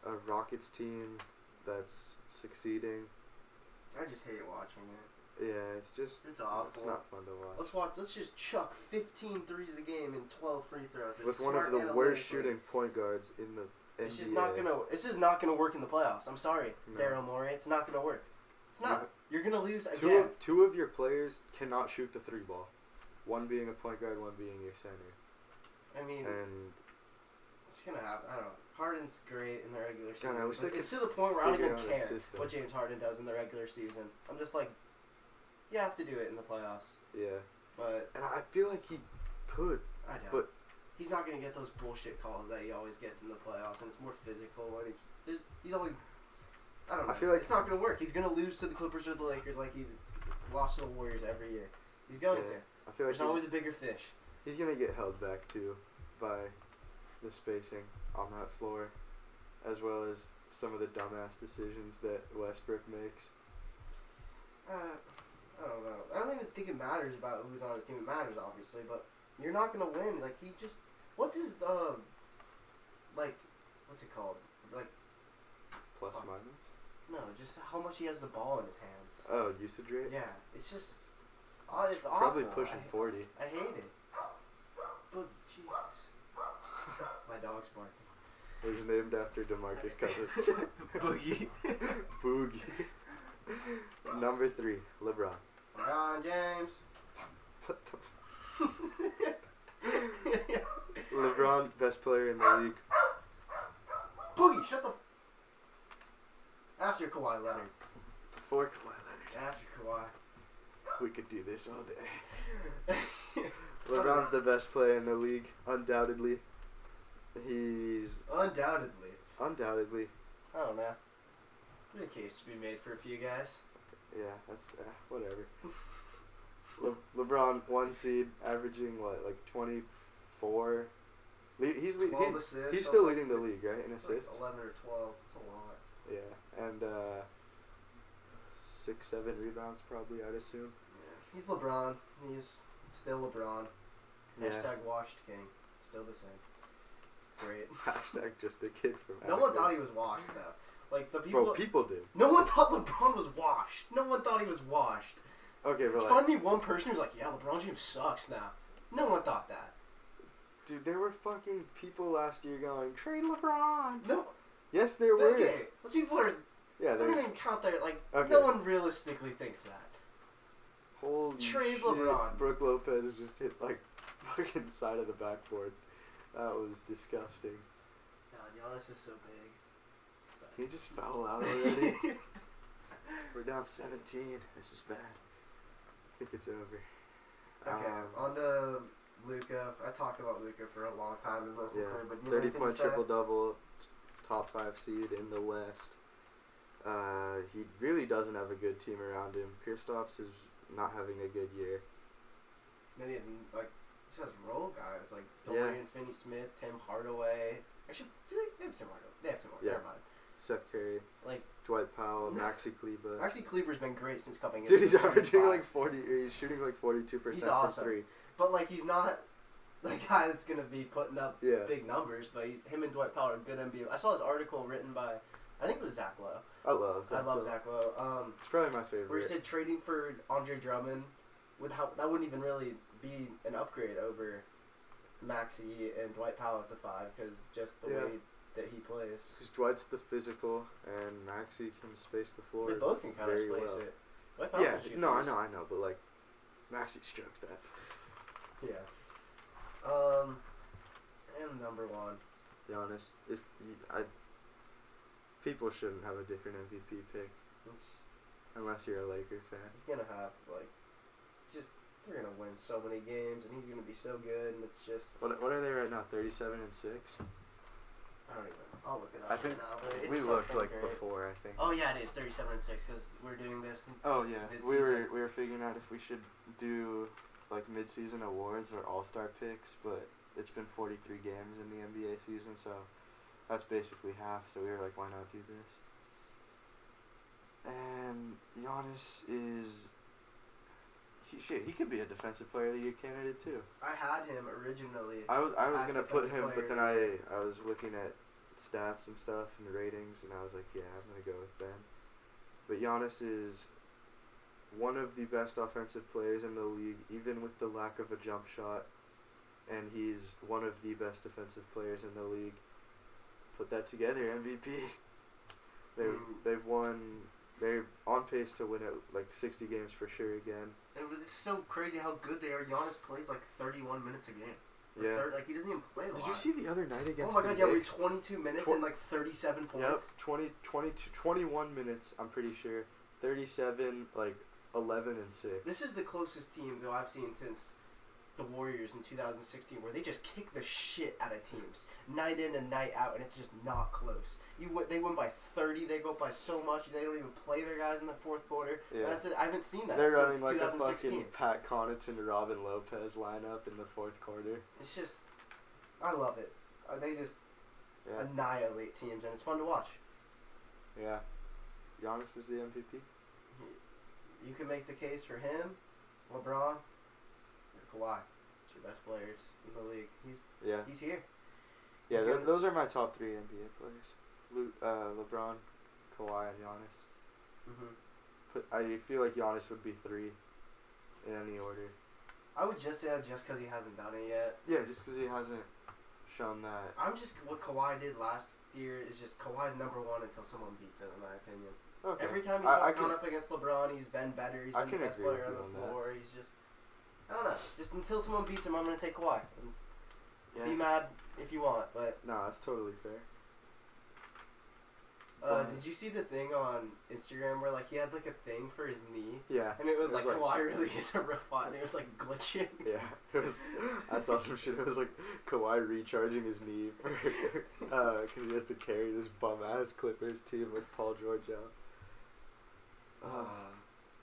a Rockets team that's succeeding. I just hate watching it. Yeah, it's awful. It's not fun to watch. Let's just chuck 15 threes a game and 12 free throws. With one of the worst shooting point guards in the NBA. This is not gonna work in the playoffs. I'm sorry, Daryl Morey. It's not gonna work. It's not. You're gonna lose again. Two of your players cannot shoot the 3-ball. One being a point guard, one being your center. I mean, and it's gonna happen. I don't know. Harden's great in the regular season. God, it's to the point where I don't even care system. what James Harden does in the regular season. I'm just like, you have to do it in the playoffs. Yeah. And I feel like he could. I know. But he's not gonna get those bullshit calls that he always gets in the playoffs, and it's more physical, and he's always. I don't know. I feel like it's not gonna work. He's gonna lose to the Clippers or the Lakers like he lost to the Warriors every year. He's going to. I feel like there's always a bigger fish. He's gonna get held back too by the spacing on that floor, as well as some of the dumbass decisions that Westbrook makes. I don't know. I don't even think it matters about who's on his team. It matters, obviously, but you're not gonna win. Like he just, what's his what's it called? Like plus minus. No, just how much he has the ball in his hands. Oh, usage rate. Yeah, it's just. It's probably awful. pushing 40. I hate it. But Jesus, my dog's barking. It was named after DeMarcus Cousins. Boogie. Boogie. Number 3, LeBron. LeBron James. What the LeBron, best player in the league. Boogie, shut the... After Kawhi Leonard. Before Kawhi Leonard. After Kawhi. We could do this all day. LeBron's the best player in the league, undoubtedly. He's... Undoubtedly. Undoubtedly. I don't know. There's a case to be made for a few guys. Yeah, that's... whatever. LeBron, 1 seed, averaging, what, like 24? He's still leading the league, right, in assists? Like 11 or 12. It's a lot. Yeah, and 6, 7 rebounds probably, I'd assume. Yeah. He's LeBron. He's still LeBron. Yeah. Hashtag washed king. It's still the same. It's great. Hashtag just a kid from No one thought he was washed, though. Like, the people... Bro, people did. No one thought LeBron was washed. No one thought he was washed. Okay, but Find me one person who's like, yeah, LeBron James sucks now. No one thought that. Dude, there were fucking people last year going, trade LeBron. No. Yes, there were. Okay, those people are... Yeah, I don't even count their... Like, okay. No one realistically thinks that. Holy Trade shit. LeBron. Brooke Lopez just hit, like, fucking side of the backboard. That was disgusting. God, Giannis is so big. Sorry. Can you just foul out already? We're down 17. This is bad. I think it's over. Okay, on to Luka. I talked about Luka for a long time in this Yeah, but 30-point triple-double, top 5 seed in the West. He really doesn't have a good team around him. Kristaps is not having a good year. Then he has, like, he just has role guys, like Dorian Finney-Smith, Tim Hardaway. Actually, do they have Tim Hardaway? They have Tim Hardaway. Yeah. Never mind. Seth Curry, Like, Dwight Powell, Maxi Kleber. Maxi Kleber's been great since coming in. Dude, he's averaging like 40. He's shooting like 42% He's awesome. from 3. But, like, he's not the guy that's going to be putting up big numbers, but him and Dwight Powell are good NBA. I saw his article written by, I think it was Zach Lowe. I love Zach Lowe. It's probably my favorite. Where he said trading for Andre Drummond, that wouldn't even really be an upgrade over Maxi and Dwight Powell at the 5, because just the way that he plays. Because Dwight's the physical, and Maxi can space the floor. They both can kind of space well. it. Dwight Powell can shoot these. I know, but like, Maxi strokes that. Yeah. And number 1. Giannis. People shouldn't have a different MVP pick. Unless you're a Laker fan. He's gonna have, like, they're gonna win so many games, and he's gonna be so good, and it's just... What are they right now, 37-6? I don't even know. I'll look it up I think right now, but it's we looked, like, great. before, I think. Oh, yeah, it is 37-6, because we're doing this. Oh, yeah. We mid-season. were figuring out if we should do, like, mid-season awards or all-star picks, but it's been 43 games in the NBA season, so that's basically half, so we were like, why not do this? And Giannis is... He could be a defensive player of the year candidate too. I had him originally. I was gonna put him, but then I year. was looking at stats and stuff and ratings, and I was like, yeah, I'm gonna go with Ben. But Giannis is one of the best offensive players in the league, even with the lack of a jump shot, and he's one of the best defensive players in the league. Put that together, MVP. They've won. They're on pace to win it like 60 games for sure again. And it's so crazy how good they are. Giannis plays like 31 minutes a game. Yeah. Like, he doesn't even play a lot. Did you see the other night against Oh my god, yeah, we're Knicks? 22 minutes and like 37 points. Yep, 21 minutes, I'm pretty sure. 37, like 11 and 6. This is the closest team, though, I've seen since the Warriors in 2016, where they just kick the shit out of teams night in and night out, and it's just not close. They win by 30. They go up by so much. They don't even play their guys in the fourth quarter. Yeah. That's it. I haven't seen that They're since running like 2016. a fucking Pat Connaughton, Robin Lopez lineup in the fourth quarter. It's just, I love it. They just annihilate teams, and it's fun to watch. Yeah. Giannis is the MVP. You can make the case for him, LeBron, or Kawhi. It's your best players in the league. He's here. Yeah, those are my top 3 NBA players. LeBron, Kawhi, and Giannis. I feel like Giannis would be 3 in any order. I would just say that just because he hasn't done it yet. Yeah, just because he hasn't shown that. What Kawhi did last year is just Kawhi's number 1 until someone beats him, in my opinion. Okay. Every time he's gone up against LeBron, he's been better. He's been the best player on the floor. He's just... I don't know. Just until someone beats him, I'm gonna take Kawhi. Yeah. Be mad if you want, but. No, that's totally fair. Did you see the thing on Instagram where like he had like a thing for his knee? Yeah. And it was like Kawhi really is a robot, and it was like glitching. Yeah. It was. I saw some shit. It was like Kawhi recharging his knee for because he has to carry this bum ass Clippers team with Paul George out.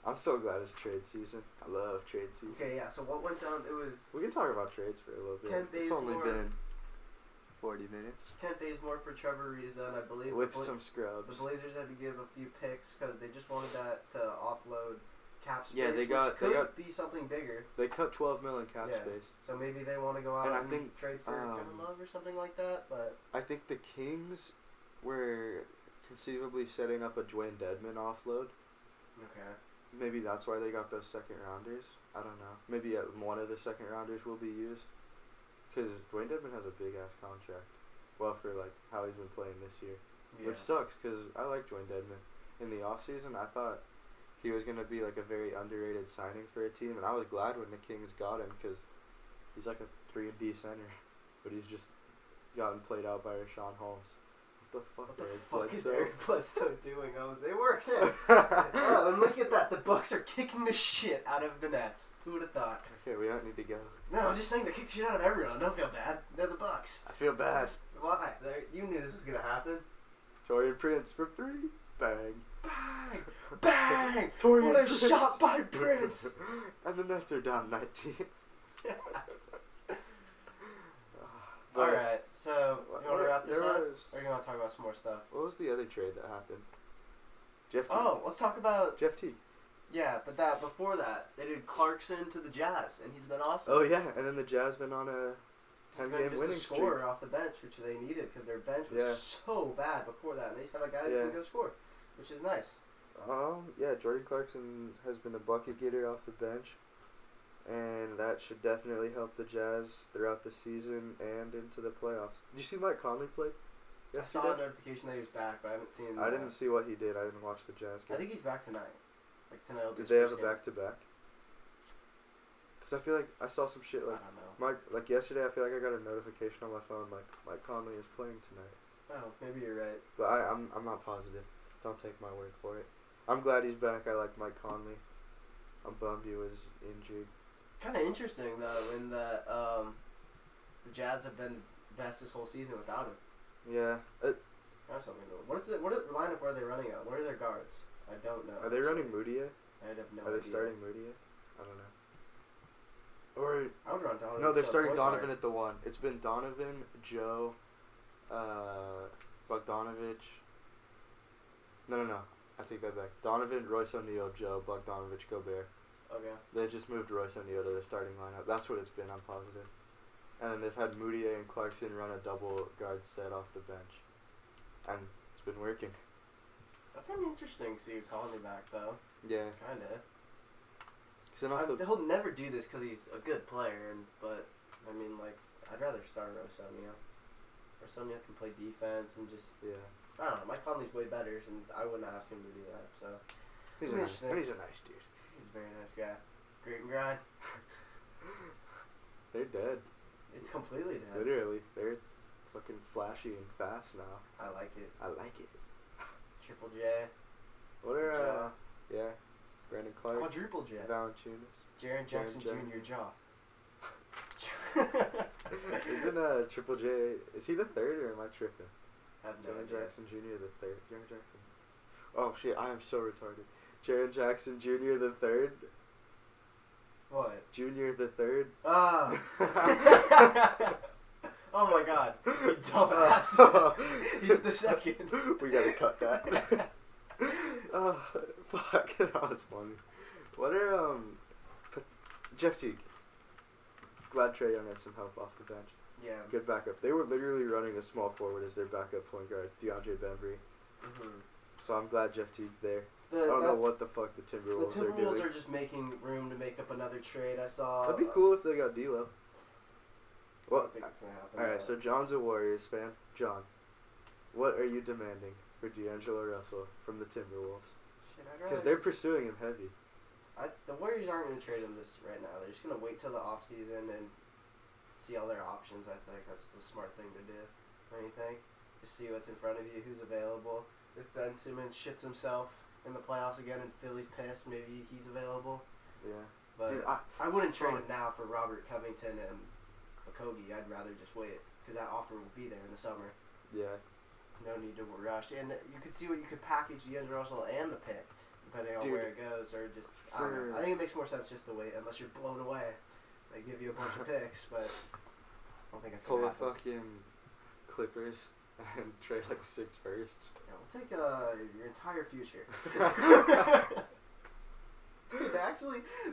I'm so glad it's trade season. I love trade season. Okay, yeah. So what went down? It was. We can talk about trades for a little bit. It's only been 40 minutes. Kent Bazemore for Trevor Ariza, and I believe with some scrubs. The Blazers had to give a few picks because they just wanted that to offload cap space. Yeah, they got be something bigger. They cut $12 million cap space. So maybe they want to go out and and I think, trade for Kevin Love or something like that. But I think the Kings were conceivably setting up a Dwayne Dedmon offload. Okay. Maybe that's why they got those second rounders. I don't know. Maybe one of the second rounders will be used. Because Dwayne Dedmon has a big ass contract. Well, for like how he's been playing this year. Yeah. Which sucks because I like Dwayne Dedmon. In the offseason, I thought he was going to be like a very underrated signing for a team. And I was glad when the Kings got him because he's like a 3-and-D center. But he's just gotten played out by Rashawn Holmes. What the fuck is Eric Bledsoe doing? It works in. Oh, and look at that. The Bucks are kicking the shit out of the Nets. Who would have thought? Okay, we don't need to go. No, I'm just saying they kick the shit out of everyone. Don't feel bad. They're the Bucks. I feel bad. Why? You knew this was gonna happen. Torian Prince for 3. Bang. Bang. Bang. Torian what a Prince. shot by Prince. And the Nets are down 19. Alright, so you want to wrap this up? Or you want to talk about some more stuff? What was the other trade that happened? Jeff T. Oh, let's talk about Jeff T. Yeah, but before that, they did Clarkson to the Jazz, and he's been awesome. Oh yeah, and then the Jazz been on a 10-game winning streak. Scorer off the bench, which they needed because their bench was so bad before that, and they just have a guy who can go score, which is nice. Yeah, Jordan Clarkson has been a bucket getter off the bench, and that should definitely help the Jazz throughout the season and into the playoffs. Did you see Mike Conley play? I saw a notification that he was back, but I haven't seen. I didn't see what he did. I didn't watch the Jazz game. I think he's back tonight. Like tonight. Did they have a back-to-back? Because I feel like I saw some shit like I don't know. like yesterday. I feel like I got a notification on my phone like Mike Conley is playing tonight. Oh, maybe you're right. But I'm not positive. Don't take my word for it. I'm glad he's back. I like Mike Conley. I'm bummed he was injured. Kind of interesting though, in that the Jazz have been best this whole season without him. Yeah. That's something new. What lineup are they running out? What are their guards? I don't know. Are they running Moutier? I have no idea. Are they starting Moutier? I don't know. Or I would run Donovan. No, they're starting Donovan at the 1. It's been Donovan, Joe, Bogdanovich. No. I take that back. Donovan, Royce O'Neal, Joe, Bogdanovich, Gobert. Okay. They just moved Royce O'Neal to the starting lineup. That's what it's been, I'm positive. And then they've had Moutier and Clarkson run a double guard set off the bench. And it's been working. That's gonna be interesting to see you calling me back, though. Yeah. Kinda. He'll never do this because he's a good player, but I mean, like, I'd rather start Royce O'Neal. Royce O'Neal can play defense and just I don't know. Mike Conley's way better, and I wouldn't ask him to do that. So he's a nice dude. He's a very nice guy. Great and grind. They're dead. It's completely dead. Literally, they're fucking flashy and fast now. I like it. Triple J. What are Brandon Clark, Quadruple J. Valanciunas, Jaren Jackson Jr. Jaw. Isn't Triple J? Is he the third or am I tripping? I have no idea. Jaren Jackson Jr. the third. Jaren Jackson. Oh shit! I am so retarded. Jaren Jackson Jr. the third. What? Junior the third. Ah. Oh my god! You dumbass. He's the second. We gotta cut that. Oh fuck! That was funny. What are Jeff Teague? Glad Trae Young has some help off the bench. Yeah. Good backup. They were literally running a small forward as their backup point guard, DeAndre Bembry. So I'm glad Jeff Teague's there. I don't know what the fuck the Timberwolves are doing. The Timberwolves are just making room to make up another trade. I saw. That'd be cool if they got D'Lo. Well, I don't think it's gonna happen. Alright, so John's a Warriors fan. John, what are you demanding for D'Angelo Russell from the Timberwolves? Because they're pursuing him heavy. The Warriors aren't going to trade him this right now. They're just going to wait till the offseason and see all their options. I think that's the smart thing to do. What do you think? Just see what's in front of you, who's available. If Ben Simmons shits himself in the playoffs again and Philly's pissed, maybe he's available. Yeah. But dude, I wouldn't trade him now for Robert Covington and Okogie. I'd rather just wait because that offer will be there in the summer. Yeah. No need to rush. And you could see what you could package D'Angelo Russell and the pick, depending on where it goes. Or just, I don't know. I think it makes more sense just to wait unless you're blown away. They give you a bunch of picks, but I don't think it's going to happen. Pull the fucking Clippers and trade like 6 firsts. Yeah, we'll take your entire future. Dude,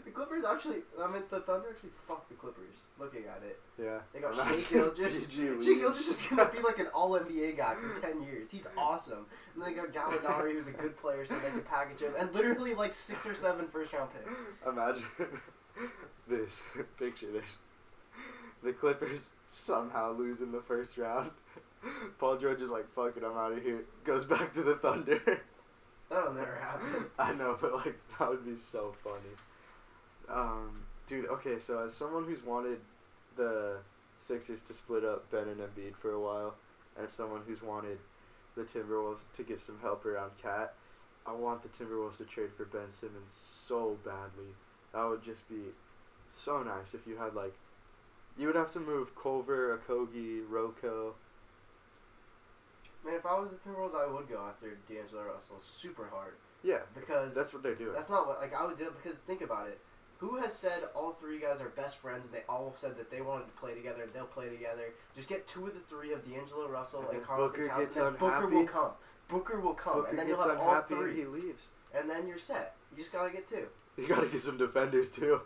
the Clippers the Thunder actually fucked the Clippers, looking at it. Yeah. They got Shea Gilgeous. Shea Gilgeous is going to be like an all-NBA guy for 10 years. He's awesome. And then they got Gallinari, who's a good player, so they can package him. And literally like 6 or 7 first-round picks. Imagine this. Picture this. The Clippers somehow lose in the first round. Paul George is like, fuck it, I'm out of here. Goes back to the Thunder. That'll never happen. I know, but like that would be so funny. Dude, okay, so as someone who's wanted the Sixers to split up Ben and Embiid for a while, and someone who's wanted the Timberwolves to get some help around Cat, I want the Timberwolves to trade for Ben Simmons so badly. That would just be so nice if you had like, you would have to move Culver, Okogie, Rocco. Man, if I was the Timberwolves, I would go after D'Angelo Russell super hard. Yeah, because that's what they're doing. That's not what I would do, because think about it. Who has said all 3 guys are best friends and they all said that they wanted to play together and they'll play together? Just get 2 of the 3 of D'Angelo Russell and Karl Towns, and Booker will come. Booker will come, and then you'll have all 3. He leaves, and then you're set. You just gotta get 2. You gotta get some defenders too.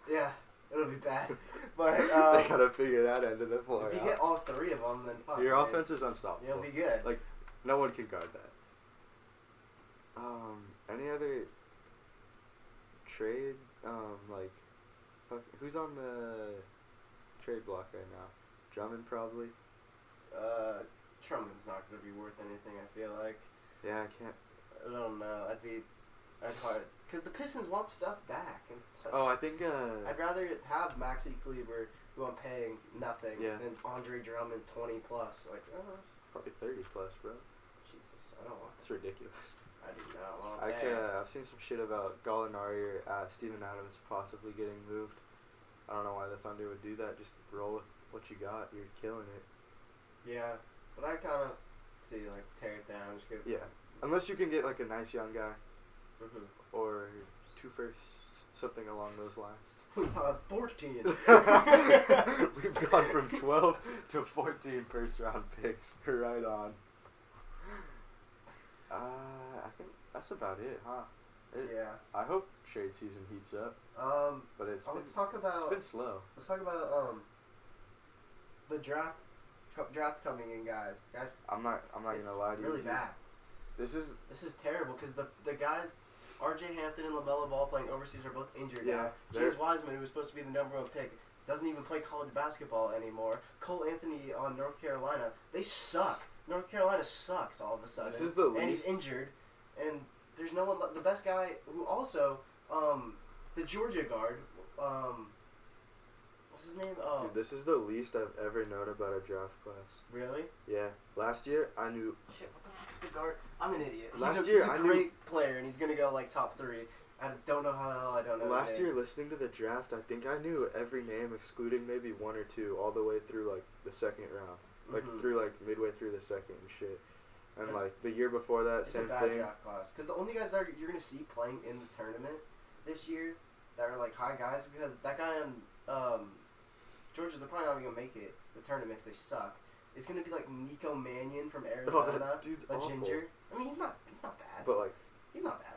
Yeah, it'll be bad, but they gotta figure that end of the floor If you out. get all 3 of them, then fuck. Your offense is unstoppable. You'll be good. Like, no one can guard that. Any other trade? Like, fuck, who's on the trade block right now? Drummond probably. Drummond's not gonna be worth anything. I feel like. Yeah, I can't. I don't know. I'd hard because the Pistons want stuff back. And I think. I'd rather have Maxi Kleber, who I'm paying nothing, than Andre Drummond 20 plus. Like, probably 30 plus, bro. Jesus, I don't want. It's ridiculous. I do not want that. I've seen some shit about Gallinari or Steven Adams possibly getting moved. I don't know why the Thunder would do that. Just roll with what you got. You're killing it. Yeah, but I kind of see like tear it down. Just go. Yeah, unless you can get like a nice young guy, or 2 firsts, something along those lines. 14. We've gone from 12 to 14 first round picks. Right on. I think that's about it, huh? Yeah. I hope trade season heats up. But it's let's talk about. It's been slow. Let's talk about the draft coming in, guys. I'm not gonna lie to you. It's really bad. This is terrible because the guys, R.J. Hampton and LaMelo Ball playing overseas are both injured now. James Wiseman, who was supposed to be the #1 pick, doesn't even play college basketball anymore. Cole Anthony on North Carolina, they suck. North Carolina sucks all of a sudden. This is the least. And he's injured, and there's no one. The best guy who also, the Georgia guard, what's his name? Dude, this is the least I've ever known about a draft class. Really? Yeah. Last year, I knew. Shit, what the fuck is the guard? I'm an idiot. He's a great player, and he's gonna go like top 3. I don't know how the hell I don't know. Last year, listening to the draft, I think I knew every name, excluding maybe 1 or 2, all the way through like the second round, like through like midway through the second and shit. And like the year before that, it's same a bad thing. Draft class, because the only guys that you're gonna see playing in the tournament this year that are like high guys, because that guy on Georgia, they're probably not even gonna make it the tournament because they suck. It's gonna be like Nico Mannion from Arizona, that dude's a awful. ginger. I mean, he's not bad. But like, he's not bad.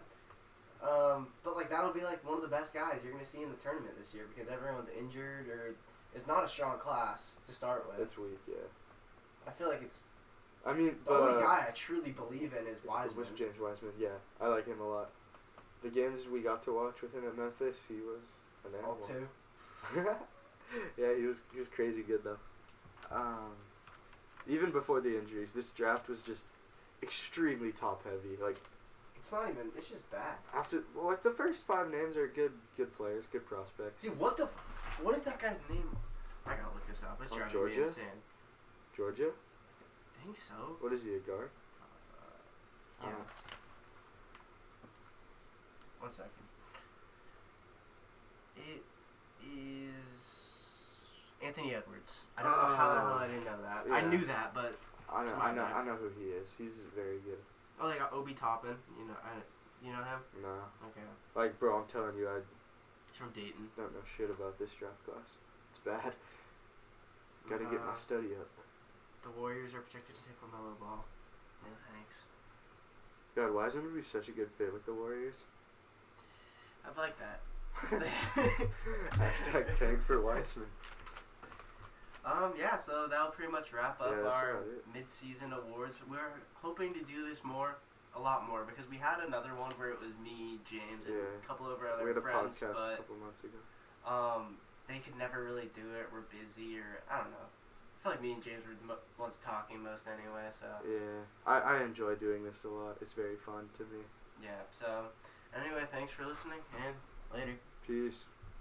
But like that'll be like one of the best guys you're gonna see in the tournament this year because everyone's injured or it's not a strong class to start with. it's weak, yeah. I feel like it's. I mean, the only guy I truly believe in is Wiseman. Was James Wiseman, yeah. I like him a lot. The games we got to watch with him at Memphis, he was an animal. All 2. Yeah, he was crazy good though. Even before the injuries, this draft was just extremely top heavy. Like, It's not even. It's just bad. Like the first 5 names are good players, good prospects. Dude, what is that guy's name? I gotta look this up. It's driving me insane. Georgia? I think so. What is he, a guard? Yeah. 1 second. It is Anthony Edwards. I don't know how the hell I didn't know that. Yeah. I knew that, but I know who he is. He's very good. Oh, they got Obi Toppin. You know him? No. Okay. Like, bro, I'm telling you, I He's from Dayton. don't know shit about this draft class. It's bad. Gotta get my study up. The Warriors are projected to take LaMelo Ball. No thanks. God, Wiseman would be such a good fit with the Warriors. I'd like that. Hashtag tank for Wiseman. Yeah, so that'll pretty much wrap up our right. mid-season awards. We're hoping to do this a lot more, because we had another one where it was me, James, and a couple of our other friends. We had a podcast but, a couple months ago. They could never really do it. We're busy, or I don't know. I feel like me and James were the ones talking most anyway, so. Yeah, I enjoy doing this a lot. It's very fun to me. Yeah, so anyway, thanks for listening, and later. Peace.